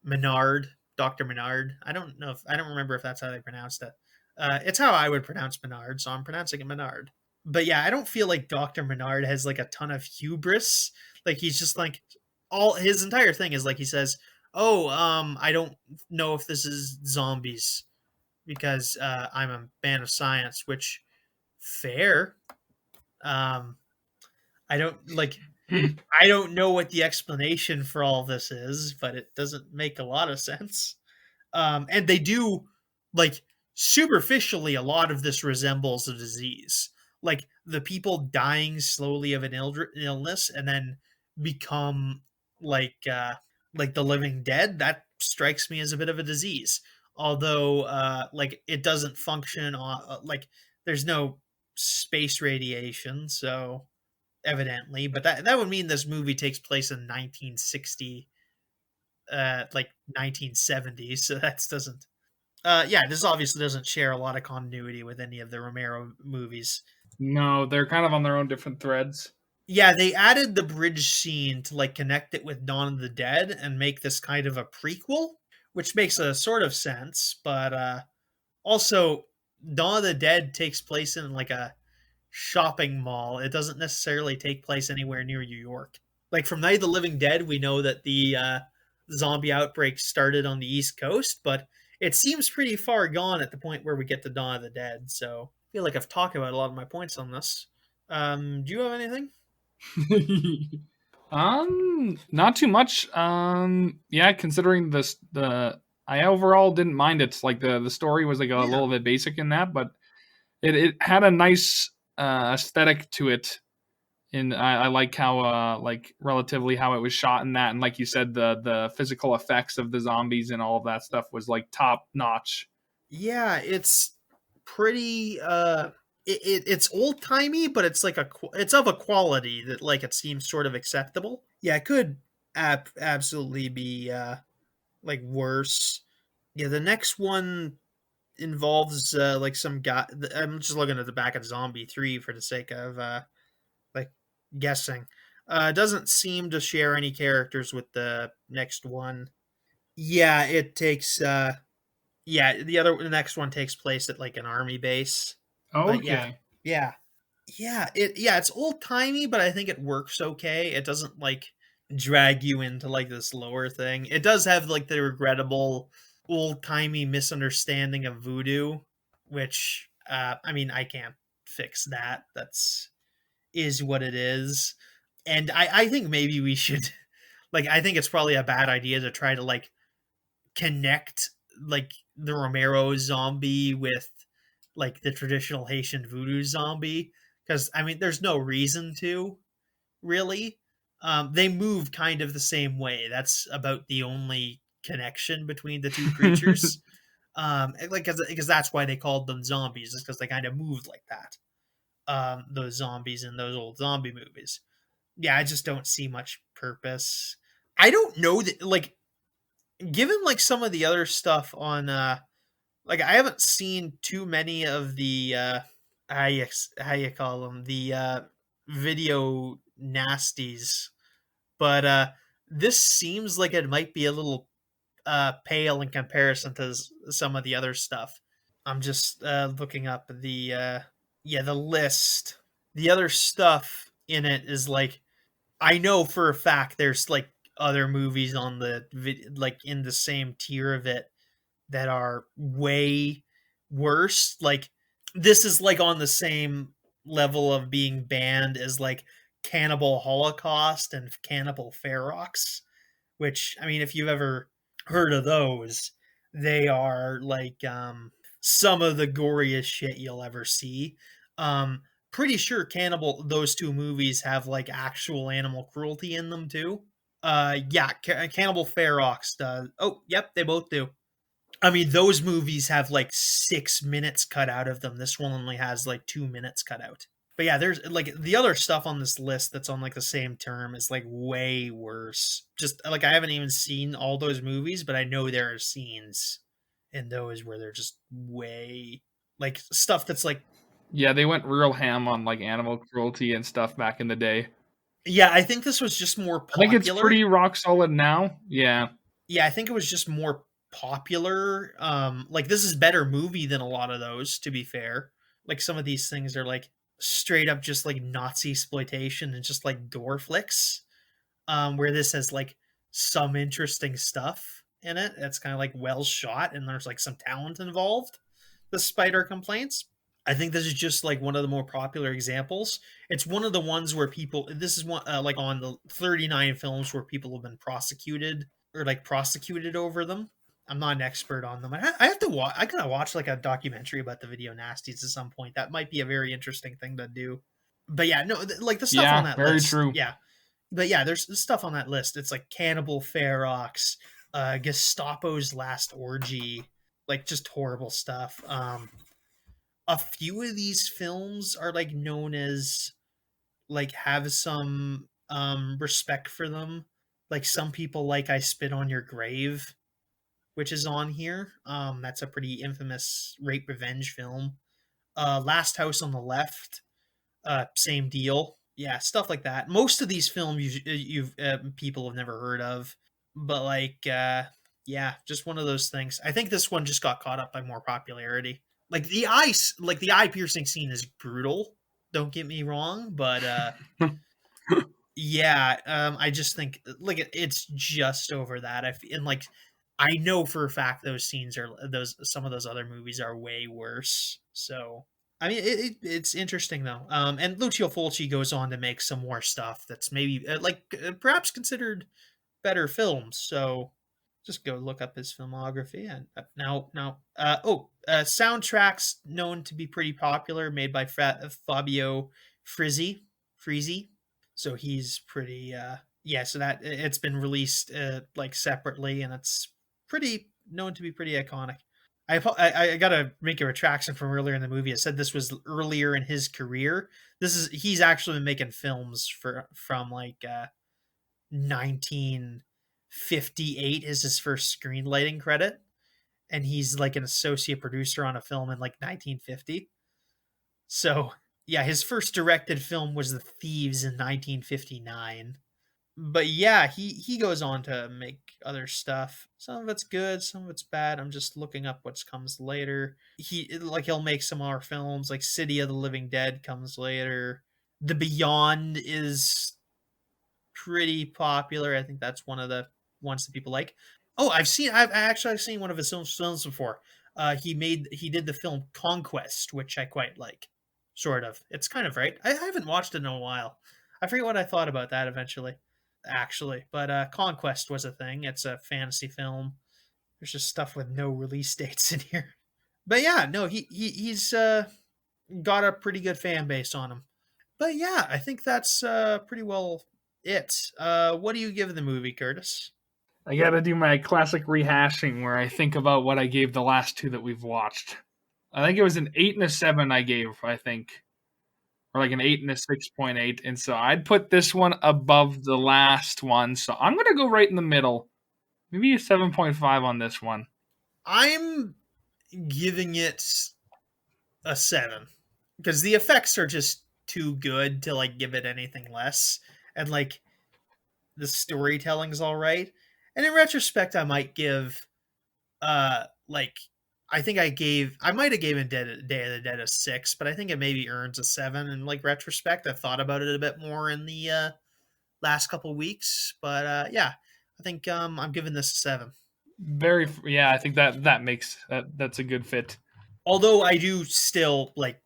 Menard, Dr. Menard. I don't remember if that's how they pronounced it. It's how I would pronounce Menard, so I'm pronouncing it Menard. But yeah, I don't feel like Dr. Menard has like a ton of hubris. Like he's just like all his entire thing is like he says, "Oh, I don't know if this is zombies because I'm a man of science," which fair. Um, I don't like I don't know what the explanation for all this is, but it doesn't make a lot of sense. And they do like superficially a lot of this resembles a disease. Like the people dying slowly of an illness and then become like like the living dead. That strikes me as a bit of a disease. Although like it doesn't function on like there's no space radiation, so evidently, but that would mean this movie takes place in 1960, like 1970, so that doesn't yeah, this obviously doesn't share a lot of continuity with any of the Romero movies. No, they're kind of on their own different threads. Yeah, they added the bridge scene to like connect it with Dawn of the Dead and make this kind of a prequel, which makes a sort of sense, but also Dawn of the Dead takes place in like a shopping mall. It doesn't necessarily take place anywhere near New York. Like from Night of the Living Dead, we know that the zombie outbreak started on the East Coast, but it seems pretty far gone at the point where we get to Dawn of the Dead. So I feel like I've talked about a lot of my points on this. Do you have anything? Not too much. Yeah, considering this, I overall didn't mind it. Like the story was like a Yeah. little bit basic in that, but it had a nice aesthetic to it. And I like how like relatively how it was shot in that, and like you said, the physical effects of the zombies and all of that stuff was like top notch. Yeah, it's pretty it's old timey, but it's like it's of a quality that like it seems sort of acceptable. Yeah, I could absolutely be like worse. Yeah, the next one involves like some guy. I'm just looking at the back of Zombie 3 for the sake of like guessing. It doesn't seem to share any characters with the next one. Yeah, it takes yeah, the next one takes place at like an army base. But yeah. Okay. Yeah. It's old-timey, but I think it works okay. It doesn't like drag you into like this lower thing. It does have like the regrettable old-timey misunderstanding of voodoo, which I mean, I can't fix that. That's is what it is. And I think maybe we should like I think it's probably a bad idea to try to like connect like the Romero zombie with like the traditional Haitian voodoo zombie because I mean there's no reason to really. They move kind of the same way. That's about the only connection between the two creatures. Like because that's why they called them zombies, is because they kind of moved like that. Those zombies in those old zombie movies. Yeah, I just don't see much purpose. I don't know that like given like some of the other stuff on like I haven't seen too many of the how you call them the video nasties, but this seems like it might be a little pale in comparison to some of the other stuff. I'm just looking up the yeah, the list. The other stuff in it is like I know for a fact there's like other movies on the like in the same tier of it that are way worse. Like this is like on the same level of being banned as like Cannibal Holocaust and Cannibal Ferox, which I mean if you've ever heard of those, they are like some of the goriest shit you'll ever see. Um Pretty sure Cannibal those two movies have like actual animal cruelty in them too. Yeah, Cannibal Ferox does. Oh, yep, they both do. I mean, those movies have like 6 minutes cut out of them. This one only has like 2 minutes cut out. But yeah, there's like the other stuff on this list that's on like the same term is like way worse. Just like I haven't even seen all those movies, but I know there are scenes in those where they're just way like stuff that's like Yeah, they went real ham on like animal cruelty and stuff back in the day. yeah, I think this was just more I think it's popular. pretty rock solid now. Yeah. Yeah, I think it was just more popular. Like this is better movie than a lot of those, to be fair. Like some of these things are like straight up just like Nazi exploitation and just like gore flicks. Where this has like some interesting stuff in it. It's kind of like well shot and there's like some talent involved, despite our complaints. I think this is just like one of the more popular examples. It's one of the ones where people. This is one like on the 39 films where people have been prosecuted or like prosecuted over them. I'm not an expert on them. I have to watch. I gotta watch like a documentary about the video nasties at some point. That might be a very interesting thing to do. But yeah, no, like the stuff on Yeah, that very list. true. Yeah, but yeah, there's stuff on that list. It's like Cannibal Ferox, Gestapo's Last Orgy, like just horrible stuff. A few of these films are like known as like have some respect for them. Like some people like I Spit on Your Grave, which is on here. That's a pretty infamous rape revenge film. Last House on the Left, same deal. Yeah, stuff like that. Most of these films you've people have never heard of, but like yeah, just one of those things. I think this one just got caught up by more popularity. Like the eye piercing scene is brutal. Don't get me wrong, but yeah, I just think like it's just over that. And like I know for a fact those scenes are those some of those other movies are way worse. So I mean, it's interesting though. And Lucio Fulci goes on to make some more stuff that's maybe perhaps considered better films. So just go look up his filmography and soundtracks known to be pretty popular, made by Fabio Frizzi. Frizzi. So he's pretty yeah. So that it's been released like separately, and it's pretty known to be pretty iconic. I gotta make a retraction from earlier in the movie. I said this was earlier in his career. This is he's actually been making films from like 1958 is his first screenwriting credit, and he's like an associate producer on a film in like 1950. So yeah, his first directed film was The Thieves in 1959. But yeah, he goes on to make other stuff. Some of it's good, some of it's bad. I'm just looking up what comes later. He'll make some more films, like City of the Living Dead comes later. The Beyond is pretty popular. I think that's one of the ones that people like. Oh, I've seen one of his films before. He did the film Conquest, which I quite like. Sort of. It's kind of right. I haven't watched it in a while. I forget what I thought about that eventually, actually. But Conquest was a thing. It's a fantasy film. There's just stuff with no release dates in here. But yeah, no, he's got a pretty good fan base on him. But yeah, I think that's pretty well it. What do you give the movie, Curtis? I gotta do my classic rehashing where I think about what I gave the last two that we've watched. I think it was an 8 and a 7 I gave, I think. Or like an 8 and a 6.8. And so I'd put this one above the last one. So I'm going to go right in the middle. Maybe a 7.5 on this one. I'm giving it a 7 because the effects are just too good to like give it anything less, and like the storytelling's all right. And in retrospect, I might give like I might have given Day of the Dead a 6, but I think it maybe earns a 7 in like retrospect. I've thought about it a bit more in the last couple weeks, but yeah, I think I'm giving this a 7. Yeah, I think that makes that's a good fit. Although I do still like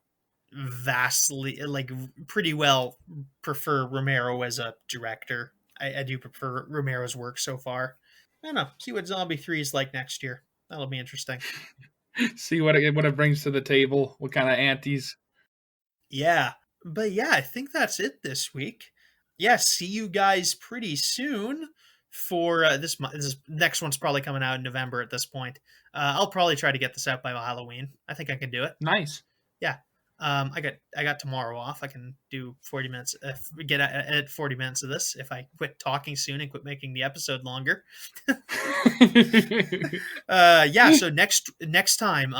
vastly like pretty well prefer Romero as a director. I do prefer Romero's work so far. I don't know. See what Zombie 3 is like next year. That'll be interesting. See what it brings to the table. What kind of antes? Yeah. But yeah, I think that's it this week. Yeah, see you guys pretty soon for this next one's probably coming out in November at this point. I'll probably try to get this out by Halloween. I think I can do it. Nice. Yeah. I got tomorrow off. I can do 40 minutes. Get at 40 minutes of this if I quit talking soon and quit making the episode longer. Yeah. So next time,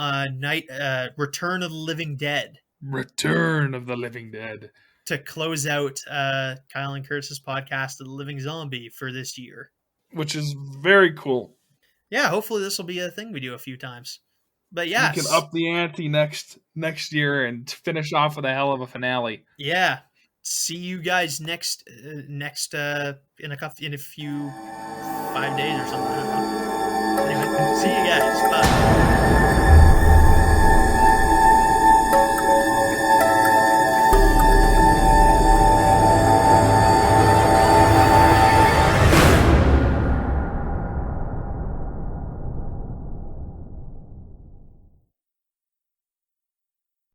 Return of the Living Dead. Return of the Living Dead To close out Kyle and Curtis's podcast of the Living Zombie for this year, which is very cool. Yeah. Hopefully this will be a thing we do a few times. But yeah, we can up the ante next year and finish off with a hell of a finale. Yeah, see you guys next in a few 5 days or something. I don't know. Anyway, see you guys. Bye.